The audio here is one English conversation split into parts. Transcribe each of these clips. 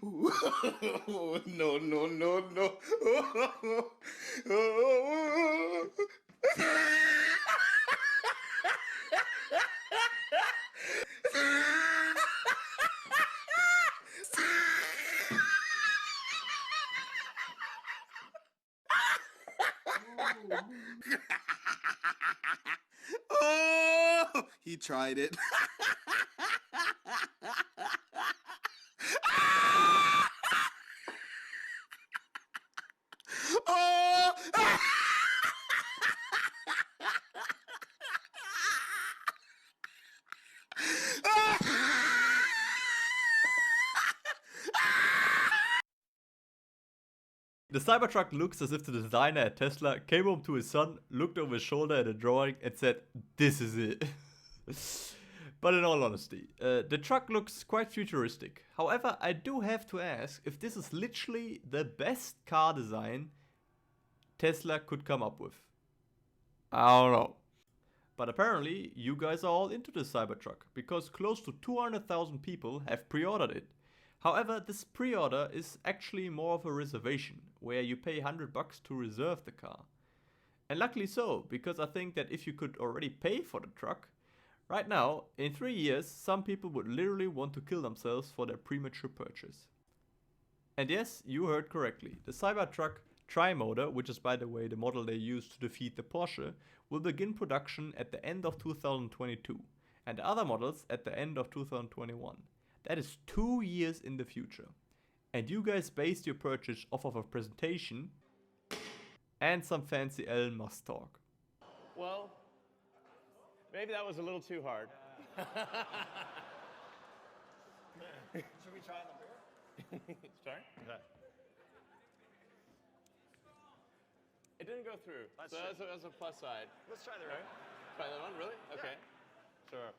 No, no, no, no. Oh, he tried it. Oh! The Cybertruck looks as if the designer at Tesla came home to his son, looked over his shoulder at a drawing, and said, "This is it." But in all honesty, the truck looks quite futuristic. However, I do have to ask if this is literally the best car design Tesla could come up with. I don't know. But apparently, you guys are all into the Cybertruck, because close to 200,000 people have pre-ordered it. However, this pre-order is actually more of a reservation, where you pay $100 to reserve the car. And luckily so, because I think that if you could already pay for the truck, right now, in 3 years, some people would literally want to kill themselves for their premature purchase. And yes, you heard correctly. The Cybertruck Tri-Motor, which is by the way the model they used to defeat the Porsche, will begin production at the end of 2022, and the other models at the end of 2021. That is 2 years in the future. And you guys based your purchase off of a presentation and some fancy Elon Musk talk. Well, maybe that was a little too hard. Should we try on the beer? Sorry? Okay. It didn't go through, so that's a plus side. Let's try the Right? Try that one, really? Okay. Sure.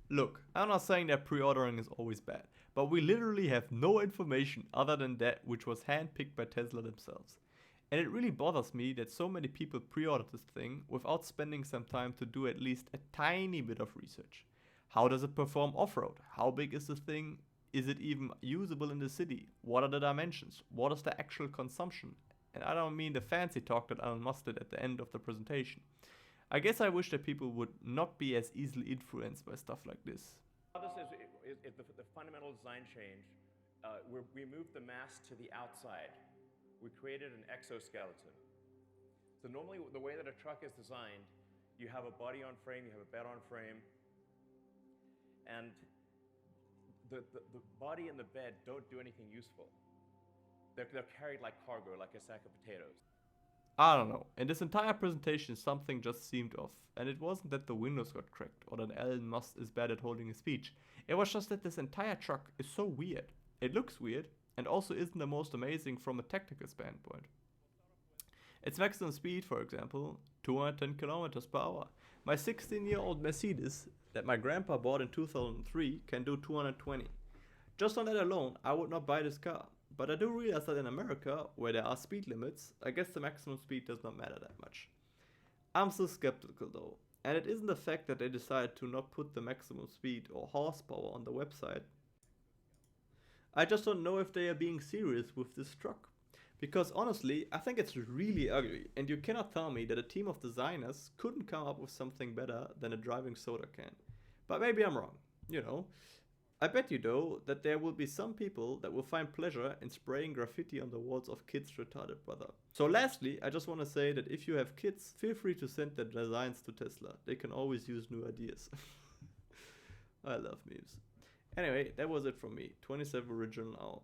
Look, I'm not saying that pre-ordering is always bad, but we literally have no information other than that which was handpicked by Tesla themselves. And it really bothers me that so many people pre-ordered this thing without spending some time to do at least a tiny bit of research. How does it perform off-road? How big is the thing? Is it even usable in the city? What are the dimensions? What is the actual consumption? And I don't mean the fancy talk that Elon Musk did at the end of the presentation. I guess I wish that people would not be as easily influenced by stuff like this. This is the fundamental design change. We moved the mass to the outside. We created an exoskeleton. So normally the way that a truck is designed, you have a body on frame, you have a bed on frame, and the body and the bed don't do anything useful. They're carried like cargo, like a sack of potatoes. I don't know. In this entire presentation, something just seemed off. And it wasn't that the windows got cracked or that Elon Musk is bad at holding a speech. It was just that this entire truck is so weird. It looks weird and also isn't the most amazing from a technical standpoint. Its maximum speed, for example, 210 kilometers per hour. My 16-year-old Mercedes that my grandpa bought in 2003 can do 220. Just on that alone, I would not buy this car. But I do realize that in America, where there are speed limits, I guess the maximum speed does not matter that much. I'm still skeptical though, and it isn't the fact that they decided to not put the maximum speed or horsepower on the website. I just don't know if they are being serious with this truck. Because honestly, I think it's really ugly, and you cannot tell me that a team of designers couldn't come up with something better than a driving soda can. But maybe I'm wrong, you know. I bet you though that there will be some people that will find pleasure in spraying graffiti on the walls of kids' retarded brother. So lastly, I just want to say that if you have kids, feel free to send their designs to Tesla. They can always use new ideas. I love memes. Anyway, that was it from me. 27original out.